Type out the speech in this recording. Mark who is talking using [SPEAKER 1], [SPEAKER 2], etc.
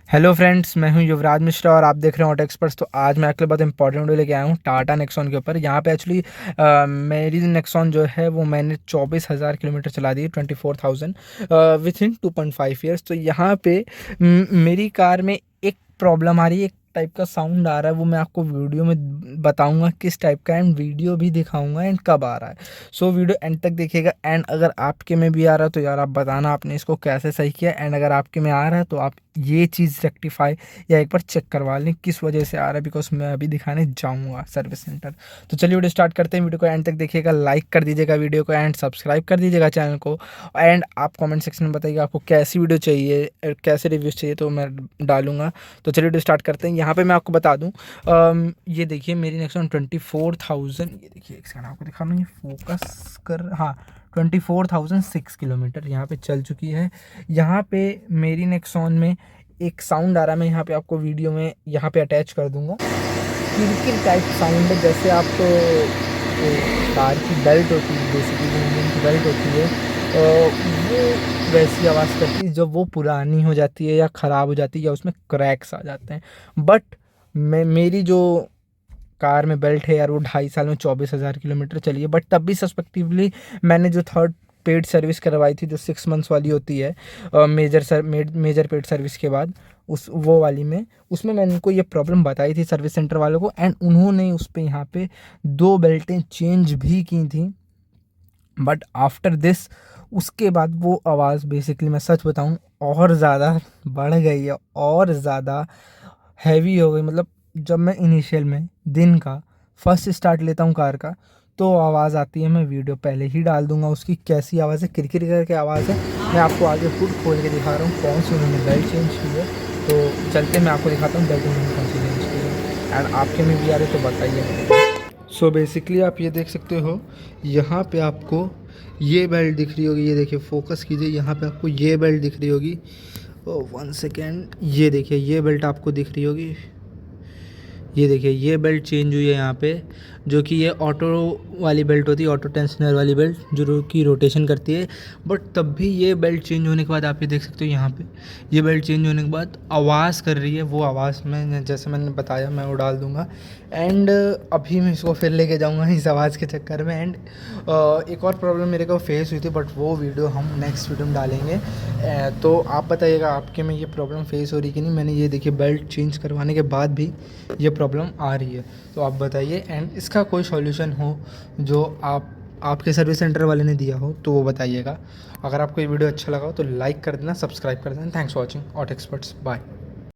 [SPEAKER 1] Hello friends, मैं हूं युवराज मिश्रा और आप देख रहे हैं ऑटो एक्सपर्ट्स। तो आज मैं आपके लिए बहुत इंपॉर्टेंट वीडियो लेके आया हूं टाटा नेक्सॉन के ऊपर। यहाँ पे एक्चुअली मेरी नेक्सॉन जो है वो मैंने 24,000 किलोमीटर चला दी, 24,000 विथ इन 2.5 ईयर्स। तो यहाँ पे मेरी कार में एक प्रॉब्लम आ रही है, एक टाइप का साउंड आ रहा है। वो मैं आपको वीडियो में बताऊंगा किस टाइप का, एंड वीडियो भी दिखाऊंगा एंड कब आ रहा है। सो वीडियो एंड तक देखिएगा। एंड अगर आपके में भी आ रहा है तो यार आप बताना आपने इसको कैसे सही किया। एंड अगर आपके में आ रहा है तो आप ये चीज़ रेक्टिफाई या एक बार चेक करवा लें किस वजह से आ रहा है, बिकॉज मैं अभी दिखाने जाऊंगा सर्विस सेंटर। तो चलिए वीडियो स्टार्ट करते हैं। वीडियो को एंड तक देखिएगा, लाइक कर दीजिएगा वीडियो को एंड सब्सक्राइब कर दीजिएगा चैनल को। एंड आप कमेंट सेक्शन में बताइएगा आपको कैसी वीडियो चाहिए, कैसे रिव्यूज़ चाहिए, तो मैं डालूंगा। तो चलिए वीडियो स्टार्ट करते हैं। यहाँ पे मैं आपको बता दूँ, ये देखिए मेरी नेक्सॉन 24,000, ये देखिए एक सेकंड आपको दिखा दूँ, ये फोकस कर, हाँ 24,006 किलोमीटर यहाँ पे चल चुकी है। यहाँ पे मेरी नेक्सॉन में एक साउंड आ रहा है, मैं यहाँ पे आपको वीडियो में यहाँ पे अटैच कर दूंगा। किरकिर टाइप साउंड है, जैसे आप कार की बेल्ट होती है, बेसिकली जो इंजन की बेल्ट होती है, वो वैसी आवाज़ करती है जब वो पुरानी हो जाती है या ख़राब हो जाती है या उसमें क्रैक्स आ जाते हैं। बट मेरी जो कार में बेल्ट है यार, वो 2.5 साल में 24,000 किलोमीटर चली है। बट तब भी सस्पेक्टिवली मैंने जो थर्ड पेड सर्विस करवाई थी, जो 6 मंथ्स वाली होती है, मेजर पेड सर्विस के बाद, उस वो वाली में, उसमें मैंने उनको ये प्रॉब्लम बताई थी सर्विस सेंटर वालों को। एंड उन्होंने उस पर यहाँ पे 2 बेल्टें चेंज भी की थी। बट आफ्टर दिस, उसके बाद वो आवाज़ बेसिकली मैं सच बताऊँ और ज़्यादा बढ़ गई है और ज़्यादा हैवी हो गई। मतलब जब मैं इनिशियल में दिन का फर्स्ट स्टार्ट लेता हूँ कार का, तो आवाज़ आती है। मैं वीडियो पहले ही डाल दूंगा उसकी, कैसी आवाज़ है, किरकिर करके आवाज़ है। मैं आपको आगे खुद खोल के दिखा रहा हूँ कौन सी उन्होंने बेल्ट चेंज की है। तो चलते मैं आपको दिखाता हूँ बेल्ट उन्होंने कौन सी चेंज की है। एंड आपके में भी आ रहे तो बताइए। सो बेसिकली आप ये देख सकते हो, यहाँ पे आपको ये बेल्ट दिख रही होगी, ये देखिए फोकस कीजिए, यहाँ पे आपको ये बेल्ट दिख रही होगी। ओ 1 सेकेंड, ये देखिए ये बेल्ट आपको दिख रही होगी। ये देखिए ये बेल्ट चेंज हुई है यहाँ पे, जो कि ये ऑटो वाली बेल्ट होती है, ऑटो टेंशनर वाली बेल्ट जो कि रोटेशन करती है। बट तब भी ये बेल्ट चेंज होने के बाद आप ये देख सकते हो, यहाँ पे ये बेल्ट चेंज होने के बाद आवाज़ कर रही है। वो आवाज़ में जैसे मैंने बताया मैं वो डाल दूँगा। एंड अभी मैं इसको फिर लेके जाऊँगा इस आवाज़ के चक्कर में। एंड एक और प्रॉब्लम मेरे को फेस हुई थी, बट वो वीडियो हम नेक्स्ट वीडियो में डालेंगे। तो आप बताइएगा आपके में ये प्रॉब्लम फेस हो रही कि नहीं। मैंने ये देखिए बेल्ट चेंज करवाने के बाद भी ये प्रॉब्लम आ रही है, तो आप बताइए। एंड इसका कोई सॉल्यूशन हो जो आपके सर्विस सेंटर वाले ने दिया हो तो वो बताइएगा। अगर आपको ये वीडियो अच्छा लगा हो तो लाइक कर देना, सब्सक्राइब कर देना। Thanks for watching auto experts, bye.